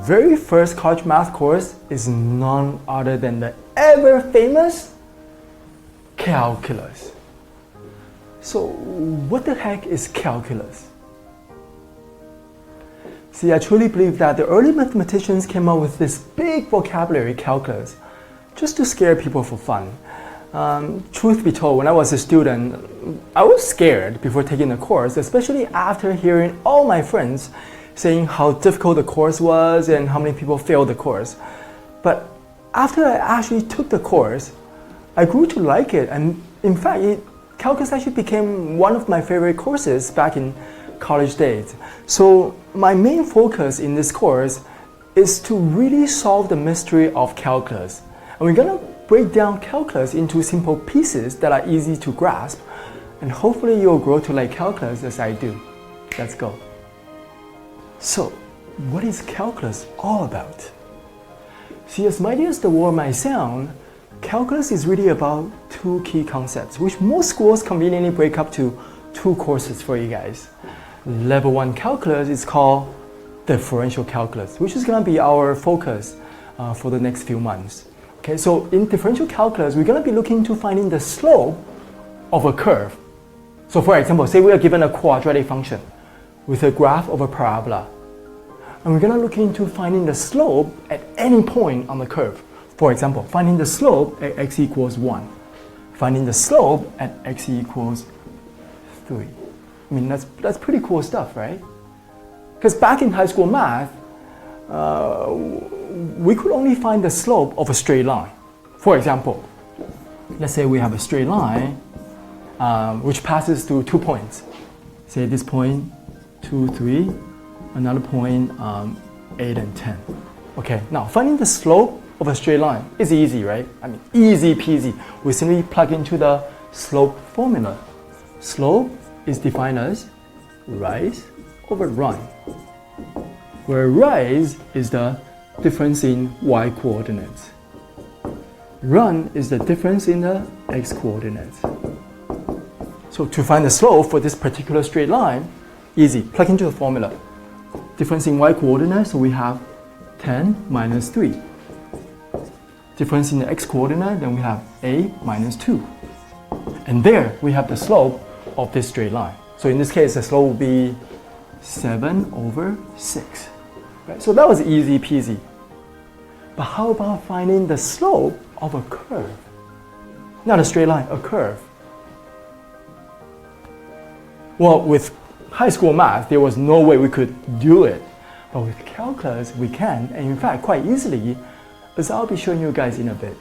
very first college math course is none other than the ever famous calculus. So what the heck is calculus? See, I truly believe that the early mathematicians came up with this big vocabulary, calculus, just to scare people for fun. Truth be told, when I was a student, I was scared before taking the course, especially after hearing all my friends saying how difficult the course was and how many people failed the course. But after I actually took the course, I grew to like it, and in fact, calculus actually became one of my favorite courses back in college days. So my main focus in this course is to really solve the mystery of calculus. And we're going to break down calculus into simple pieces that are easy to grasp, and hopefully you'll grow to like calculus as I do. Let's go. So, what is calculus all about? See, as mighty as the word might sound, calculus is really about two key concepts, which most schools conveniently break up to two courses for you guys. Level 1 calculus is called differential calculus, which is going to be our focus for the next few months. Okay, so in differential calculus, we're going to be looking to finding the slope of a curve. So for example, say we are given a quadratic function with a graph of a parabola. And we're going to look into finding the slope at any point on the curve. For example, finding the slope at x equals 1. Finding the slope at x equals 3. I mean, that's pretty cool stuff, right? Because back in high school math, we could only find the slope of a straight line. For example, let's say we have a straight line which passes through 2 points. Say this point, 2, 3, another point, 8 and 10. Okay, now finding the slope of a straight line is easy, right? I mean, easy peasy. We simply plug into the slope formula. Slope is defined as rise over run, where rise is the difference in y coordinates. Run is the difference in the x coordinates. So to find the slope for this particular straight line, easy, plug into the formula. Difference in y coordinates, so we have 10 minus 3. Difference in the x coordinate, then we have a minus 2. And there we have the slope of this straight line. So in this case, the slope will be 7 over 6. Right? So that was easy peasy. But how about finding the slope of a curve? Not a straight line, a curve. Well, with high school math, there was no way we could do it. But with calculus, we can, and in fact, quite easily, as I'll be showing you guys in a bit,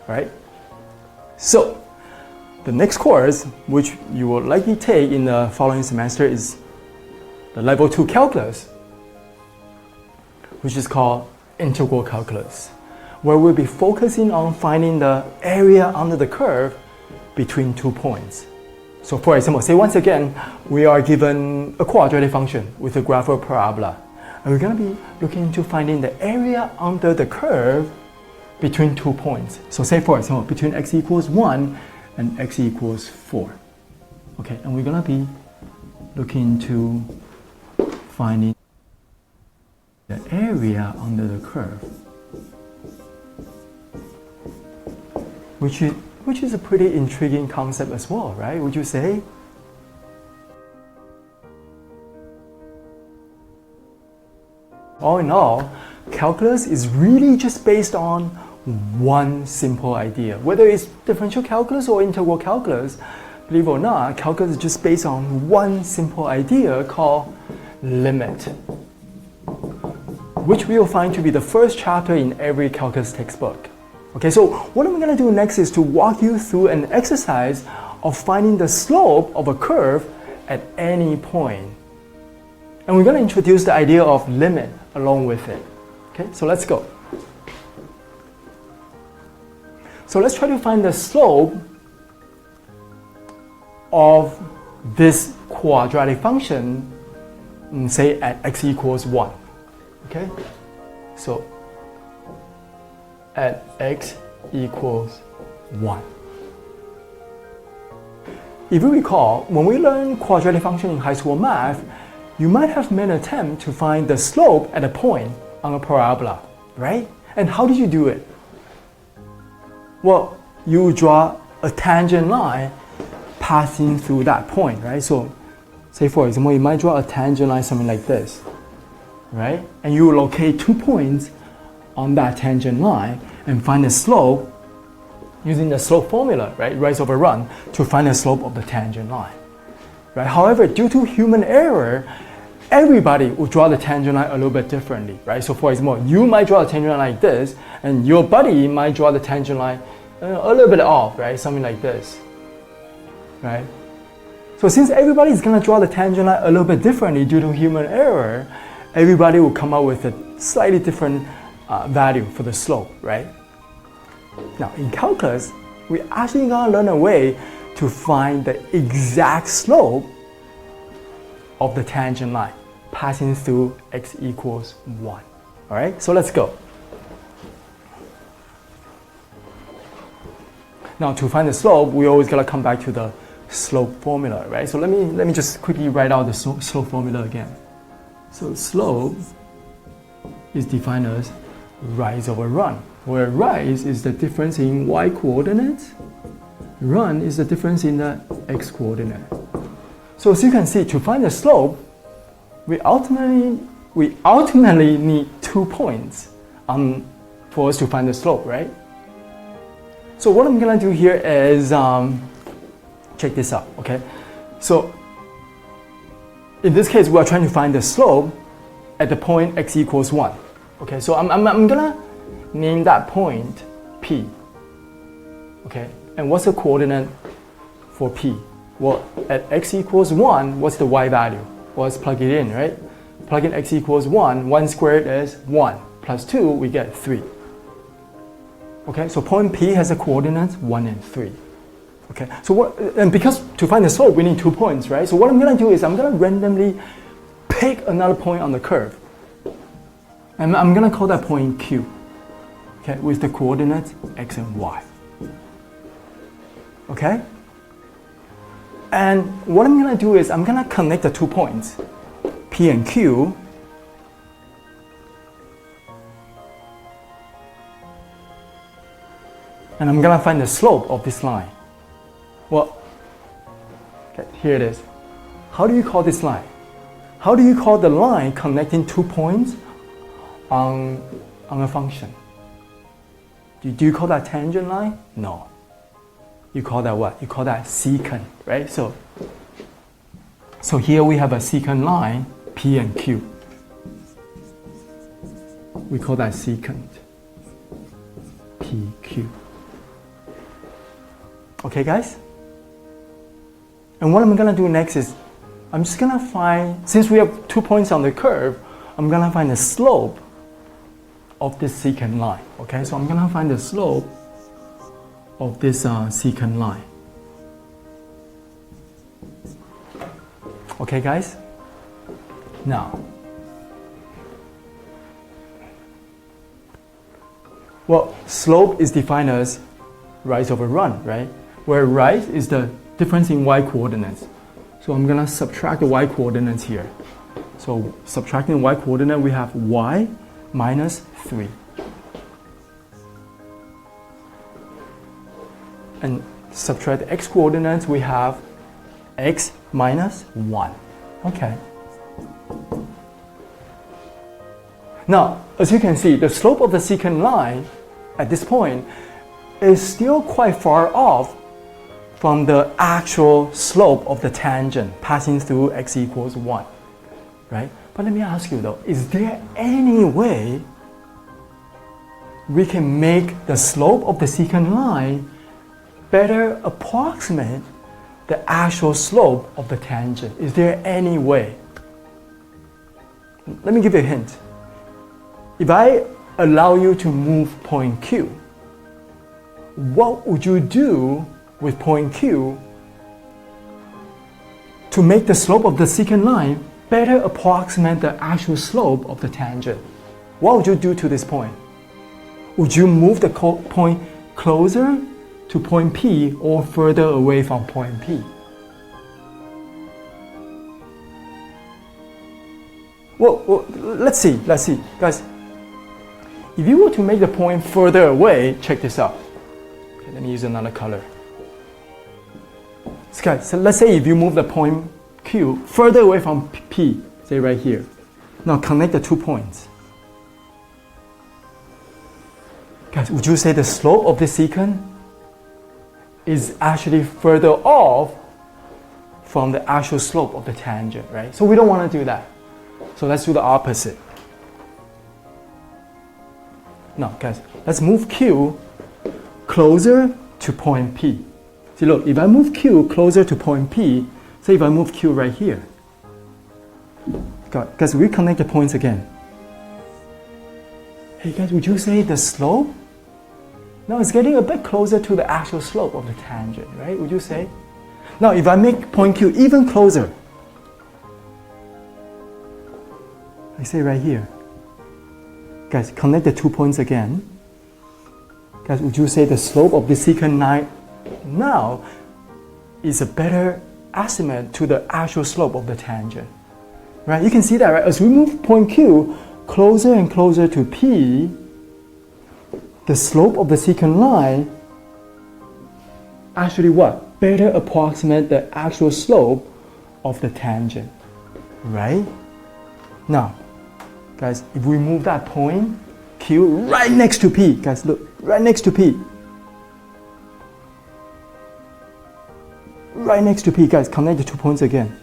right? So, the next course, which you will likely take in the following semester, is the level 2 calculus, which is called integral calculus, where we'll be focusing on finding the area under the curve between 2 points. So for example, say once again, we are given a quadratic function with a graph of parabola. And we're going to be looking into finding the area under the curve between 2 points. So say for example, between x equals 1 and x equals 4. Okay, and we're going to be looking into finding the area under the curve, which is a pretty intriguing concept as well, right? Would you say? All in all, calculus is really just based on one simple idea. Whether it's differential calculus or integral calculus, believe it or not, calculus is just based on one simple idea called limit, which we will find to be the first chapter in every calculus textbook. Okay, so what I'm going to do next is to walk you through an exercise of finding the slope of a curve at any point. And we're going to introduce the idea of limit along with it. Okay, so let's go. So let's try to find the slope of this quadratic function, say at x equals 1. Okay, so at x equals 1. If you recall, when we learned quadratic function in high school math, you might have made an attempt to find the slope at a point on a parabola, right? And how did you do it? Well, you draw a tangent line passing through that point, right? So, say for example, you might draw a tangent line something like this, right? And you locate 2 points on that tangent line and find the slope using the slope formula, right? Rise over run to find the slope of the tangent line, right? However, due to human error, everybody will draw the tangent line a little bit differently, right? So for example, you might draw a tangent line like this, and your buddy might draw the tangent line a little bit off, right? Something like this, right? So since everybody is going to draw the tangent line a little bit differently due to human error, everybody will come up with a slightly different value for the slope, right? Now in calculus, we're actually going to learn a way to find the exact slope of the tangent line passing through x equals 1. All right, so let's go. Now to find the slope, we always got to come back to the slope formula, right? So let me just quickly write out the slope formula again. So slope is defined as rise over run, where rise is the difference in y coordinates, run is the difference in the x coordinate. So as you can see, to find the slope, we ultimately need 2 points for us to find the slope, right? So what I'm gonna do here is check this out, okay? So in this case, we are trying to find the slope at the point x equals 1. Okay, so I'm gonna name that point P. Okay, and what's the coordinate for P? Well, at x equals 1, what's the y value? Well, let's plug it in, right? Plug in x equals 1, 1 squared is 1, plus 2, we get 3. Okay, so point P has a coordinates 1 and 3. Okay, so and because to find the slope, we need 2 points, right? So what I'm gonna do is I'm gonna randomly pick another point on the curve. And I'm gonna call that point Q, okay, with the coordinates x and y. Okay? And what I'm gonna do is I'm gonna connect the 2 points, P and Q, and I'm gonna find the slope of this line. Well, okay, here it is. How do you call this line? How do you call the line connecting 2 points on a function? Do you call that tangent line? No. You call that what? You call that secant, right? So here we have a secant line, P and Q. We call that secant, PQ. Okay, guys? And what I'm gonna do next is, I'm just gonna find, since we have 2 points on the curve, I'm gonna find the slope of this secant line. Okay, so I'm gonna find the slope of this secant line. Okay, guys? Now, well, slope is defined as rise over run, right? Where rise is the difference in y coordinates. So I'm gonna subtract the y coordinates here. So subtracting y coordinate, we have y minus 3. And subtract the x coordinates, we have x minus 1. Okay. Now, as you can see, the slope of the secant line at this point is still quite far off from the actual slope of the tangent passing through x equals 1, right? But let me ask you though, is there any way we can make the slope of the secant line better approximate the actual slope of the tangent? Is there any way? Let me give you a hint. If I allow you to move point Q, what would you do with point Q to make the slope of the secant line better approximate the actual slope of the tangent? What would you do to this point? Would you move the point closer to point P or further away from point P? Well, let's see, guys. if you were to make the point further away, check this out. Okay, let me use another color. So let's say if you move the point Q further away from P, say right here. Now connect the 2 points. Guys, would you say the slope of this secant is actually further off from the actual slope of the tangent, right? So we don't want to do that. So let's do the opposite. Now, guys, let's move Q closer to point P. See, look, if I move Q closer to point P, say if I move Q right here, guys, we connect the points again. Hey guys, would you say the slope? Now it's getting a bit closer to the actual slope of the tangent, right? Would you say? Now, if I make point Q even closer, I say right here. Guys, connect the 2 points again. Guys, would you say the slope of the secant line now is a better estimate to the actual slope of the tangent? Right? You can see that, right? As we move point Q closer and closer to P, the slope of the secant line actually what? Better approximate the actual slope of the tangent, right? Now, guys, if we move that point Q right next to P, guys, look, right next to P. Right next to P, guys, connect the 2 points again.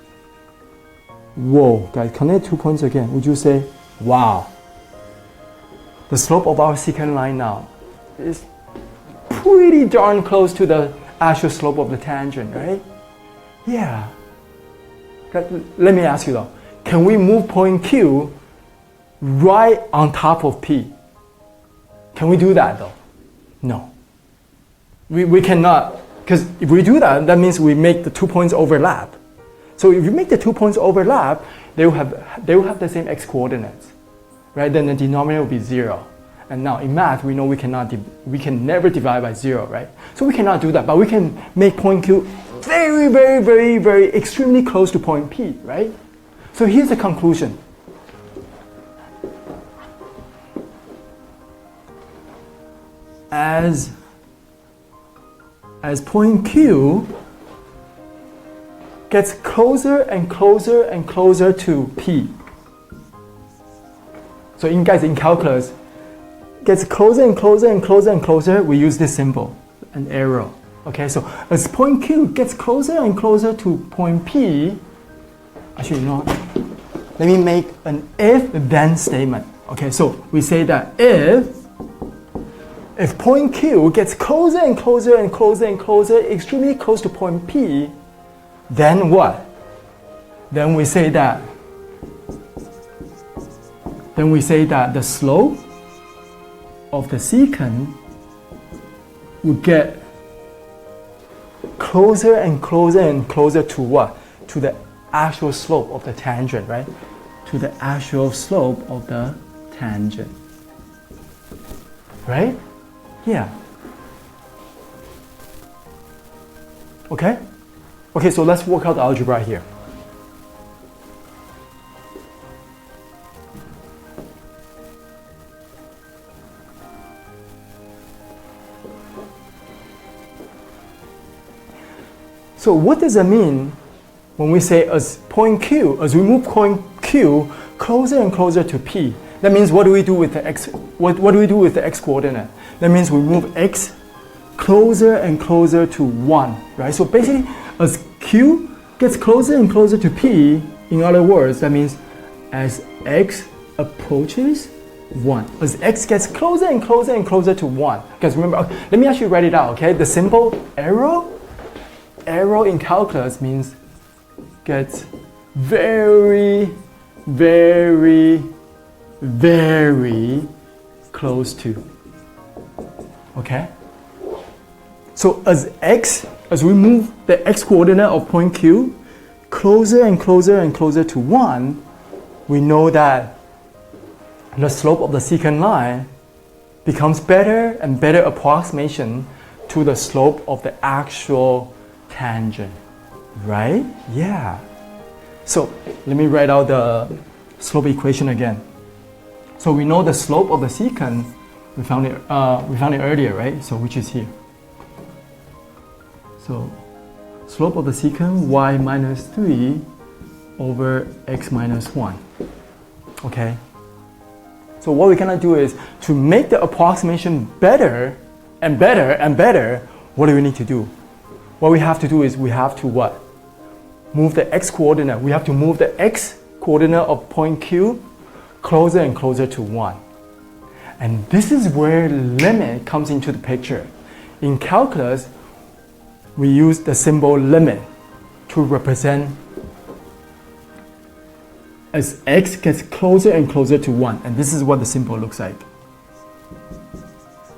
Whoa, guys, connect 2 points again. Would you say, wow, the slope of our secant line now is pretty darn close to the actual slope of the tangent, right? Yeah. Let me ask you though, can we move point Q right on top of P? Can we do that though? No. We cannot, because if we do that, that means we make the 2 points overlap. So if you make the 2 points overlap, they will have the same x coordinates, right? Then the denominator will be 0. And now in math, we know we can never divide by 0, right? So we cannot do that, but we can make point Q very, very, very, very extremely close to point P, right? So here's the conclusion. As point Q gets closer and closer and closer to P. So in calculus, gets closer and closer and closer and closer, we use this symbol, an arrow. Okay, so as point Q gets closer and closer to point P, actually, you know what? Let me make an if-then statement. Okay, so we say that if point Q gets closer and closer and closer and closer, extremely close to point P, then what? Then we say that the slope of the secant would get closer and closer and closer to what? To the actual slope of the tangent, right? To the actual slope of the tangent. Right? Yeah. Okay? Okay, so let's work out the algebra here. So what does it mean when we say as we move point Q closer and closer to P? That means what do we do with the x? What do we do with the x coordinate? That means we move x closer and closer to 1, right? So basically, as Q gets closer and closer to P, in other words, that means as x approaches 1. As x gets closer and closer and closer to 1. Because remember, let me actually write it out, okay? The symbol arrow in calculus means gets very, very, very close to. Okay? So as we move the x coordinate of point Q closer and closer and closer to 1, we know that the slope of the secant line becomes better and better approximation to the slope of the actual tangent, right? Yeah. So let me write out the slope equation again. So we know the slope of the secant We found it earlier, right? So which is here. So slope of the secant y minus 3 over x minus 1. Okay. So what we're gonna do is to make the approximation better and better and better. What do we need to do? What we have to do is we have to what? Move the x coordinate. We have to move the x coordinate of point Q closer and closer to 1. And this is where limit comes into the picture. In calculus, we use the symbol limit to represent as x gets closer and closer to 1. And this is what the symbol looks like.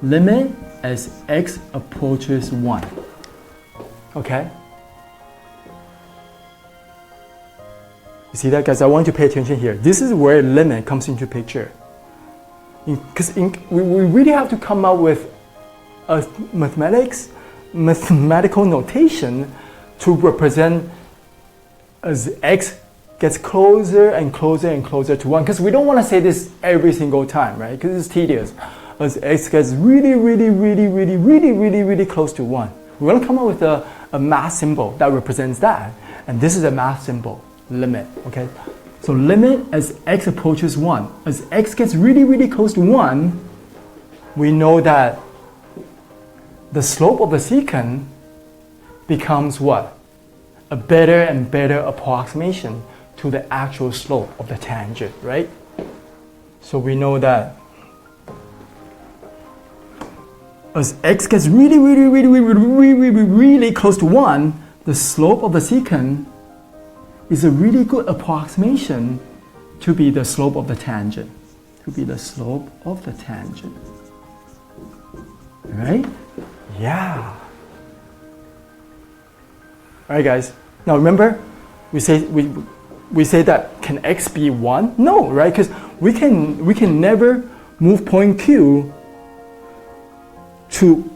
Limit as x approaches 1. Okay? You see that, guys? I want you to pay attention here. This is where limit comes into picture. Because we really have to come up with a mathematical notation to represent as x gets closer and closer and closer to 1. Because we don't want to say this every single time, right? Because it's tedious. As x gets really close to 1. We're going to come up with a math symbol that represents that. And this is a math symbol, limit, okay? So limit as x approaches 1. As x gets really close to 1, we know that the slope of the secant becomes what? A better and better approximation to the actual slope of the tangent, right? So we know that as x gets really close to 1, the slope of the secant is a really good approximation to be the slope of the tangent. Right? Yeah. Alright, guys. Now remember, we say that can x be 1? No, right? Because we can never move point Q to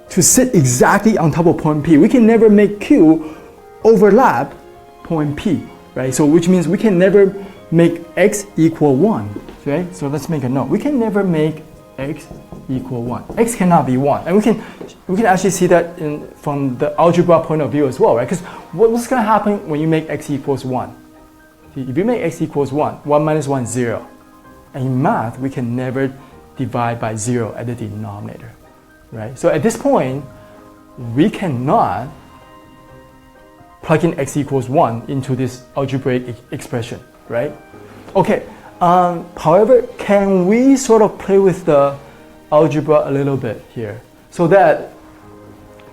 sit exactly on top of point P. We can never make Q overlap point P, right? So which means we can never make x equal 1, right? So let's make a note. We can never make x equal 1. X cannot be 1. And we can actually see that from the algebra point of view as well, right? Because what's going to happen when you make x equals 1? If you make x equals 1, 1 minus 1 is 0. And in math, we can never divide by 0 at the denominator, right? So at this point, we cannot plug in x equals 1 into this algebraic expression, right? Okay, however, can we sort of play with the algebra a little bit here so that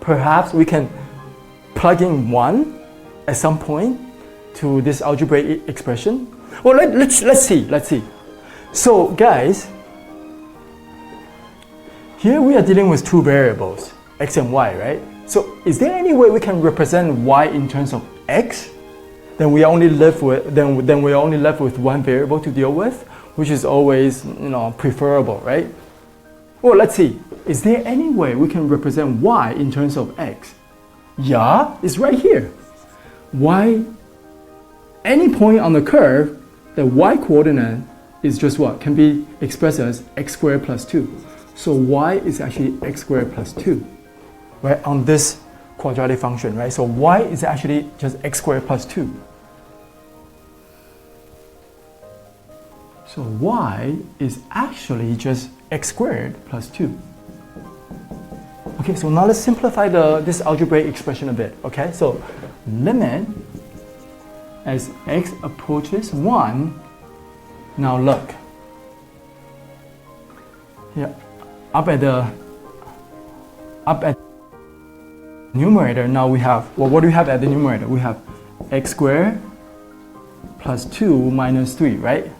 perhaps we can plug in 1 at some point to this algebraic expression? Well, let's see. So guys, here we are dealing with two variables, x and y, right? So is there any way we can represent y in terms of x? Then we are only left with one variable to deal with, which is always, preferable, right? Well, let's see. Is there any way we can represent y in terms of x? Yeah, it's right here. Y, any point on the curve, the y coordinate is just what? Can be expressed as x squared plus 2. So y is actually x squared plus 2, right? On this quadratic function, right? So y is actually just x squared plus 2. So y is actually just x squared plus 2. Okay, so now let's simplify this algebraic expression a bit, okay? So limit as x approaches 1. Now look. Here, up at numerator, now we have, well, what do we have at the numerator? We have x squared plus 2 minus 3, right?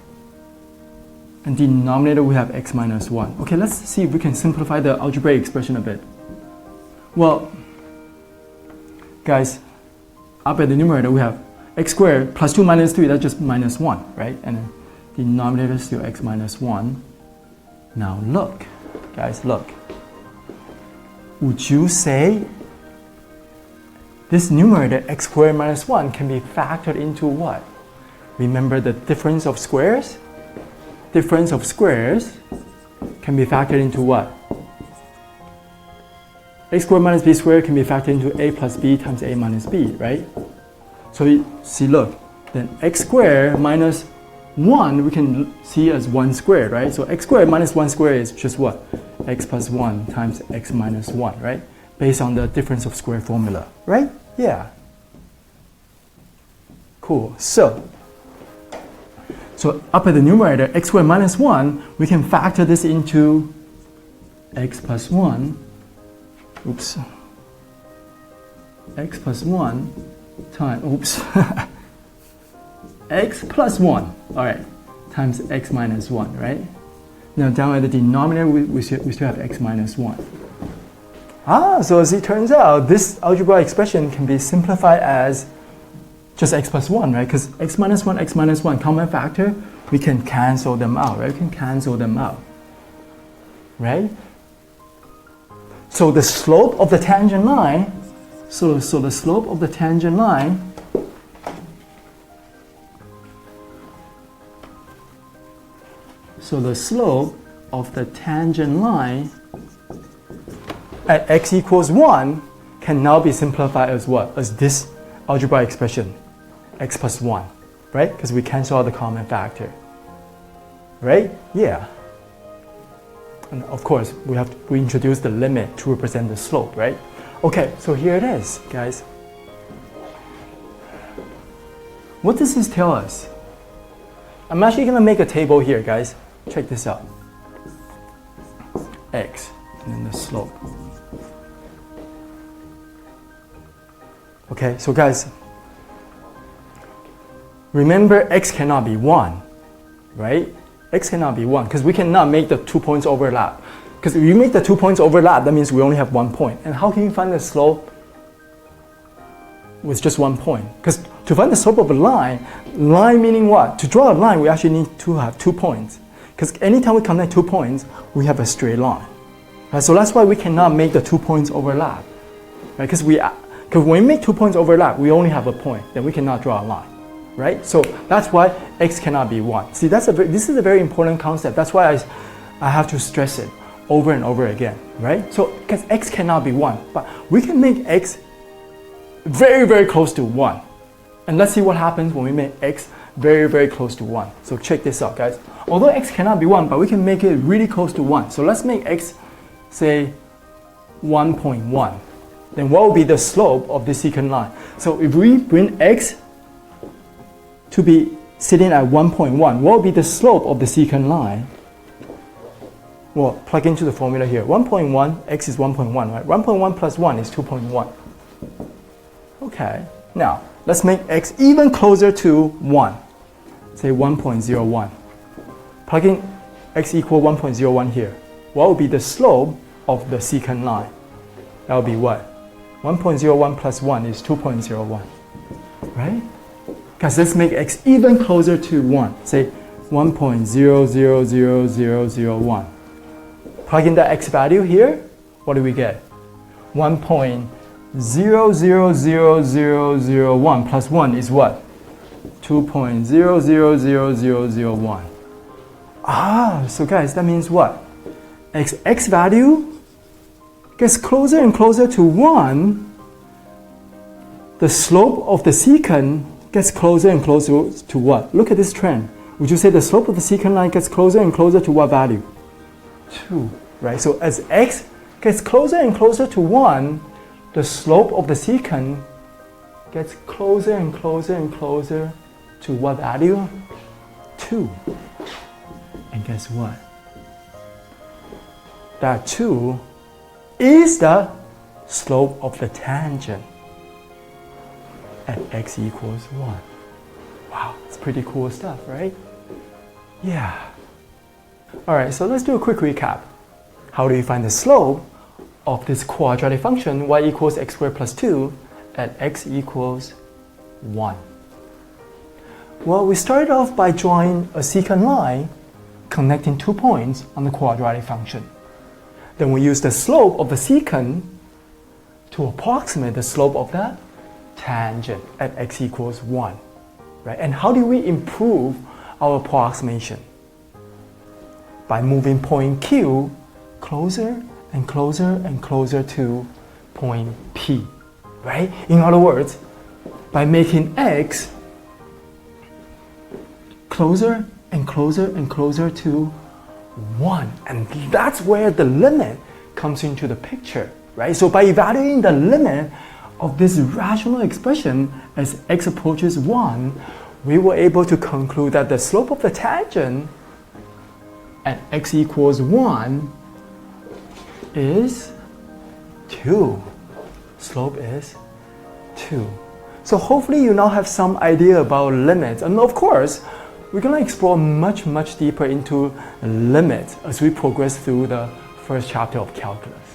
And denominator, we have x minus 1. Okay, let's see if we can simplify the algebraic expression a bit. Well, guys, up at the numerator, we have x squared plus 2 minus 3, that's just minus 1, right? And then denominator is still x minus 1. Now look, guys, look. Would you say this numerator, x squared minus 1, can be factored into what? Remember the difference of squares? Difference of squares can be factored into what? A squared minus b squared can be factored into a plus b times a minus b, right? So you see, look, then x squared minus 1 we can see as 1 squared, right? So x squared minus 1 squared is just what? X plus 1 times x minus 1, right? Based on the difference of square formula, right? Yeah. Cool. So up at the numerator, x squared minus 1, we can factor this into x plus 1. Oops. X plus 1 times, oops. X plus 1, all right, times x minus 1, right? Now down at the denominator, we still have x minus 1. So as it turns out, this algebraic expression can be simplified as just x plus 1, right? Because x minus 1, common factor, we can cancel them out, right? We can cancel them out, right? So the slope of the tangent line, so the slope of the tangent line at x equals 1 can now be simplified as what? As this algebraic expression, x plus 1, right? Because we cancel out the common factor, right? Yeah. And of course, we introduce the limit to represent the slope, right? Okay, so here it is, guys. What does this tell us? I'm actually going to make a table here, guys. Check this out. X, and then the slope. Okay, so guys, remember x cannot be 1, right? X cannot be 1 because we cannot make the 2 points overlap. Because if you make the 2 points overlap, that means we only have 1 point. And how can you find the slope with just 1 point? Because to find the slope of a line meaning what? To draw a line, we actually need to have 2 points. Because anytime we connect 2 points, we have a straight line. Right? So that's why we cannot make the 2 points overlap. Right? Because when we make 2 points overlap, we only have a point. Then we cannot draw a line. Right? So that's why x cannot be 1. See, this is a very important concept. That's why I have to stress it over and over again. Right? So because x cannot be 1, but we can make x very, very close to 1. And let's see what happens when we make x very, very close to 1. So check this out, guys. Although x cannot be 1, but we can make it really close to 1. So let's make x, say, 1.1. Then what will be the slope of the secant line? So if we bring x to be sitting at 1.1, what will be the slope of the secant line? Well, plug into the formula here. 1.1, x is 1.1, right? 1.1 plus 1 is 2.1. Okay, now let's make x even closer to 1. Say 1.01. Plug in x equal 1.01 here. What will be the slope of the secant line? That will be what? 1.01 plus 1 is 2.01. Right? Because let's make x even closer to 1. Say 1.000001. Plug in the x value here. What do we get? 1.000001 plus 1 is what? 2.000001. So guys, that means what? X value gets closer and closer to 1. The slope of the secant gets closer and closer to what? Look at this trend. Would you say the slope of the secant line gets closer and closer to what value? 2, right? So as x gets closer and closer to 1, the slope of the secant gets closer and closer and closer to what value? 2. And guess what? That 2 is the slope of the tangent at x equals 1. Wow, it's pretty cool stuff, right? Yeah. All right, so let's do a quick recap. How do you find the slope of this quadratic function y equals x squared plus 2 at x equals 1? Well, we started off by drawing a secant line connecting 2 points on the quadratic function. Then we use the slope of the secant to approximate the slope of the tangent at x equals 1. Right? And how do we improve our approximation? by moving point Q closer and closer and closer to point P, right? In other words, by making X closer and closer and closer to 1. And that's where the limit comes into the picture, right? So by evaluating the limit of this rational expression as x approaches 1, we were able to conclude that the slope of the tangent at x equals 1 is 2. Slope is 2. So hopefully you now have some idea about limits. And of course, we're going to explore much deeper into limits as we progress through the first chapter of calculus.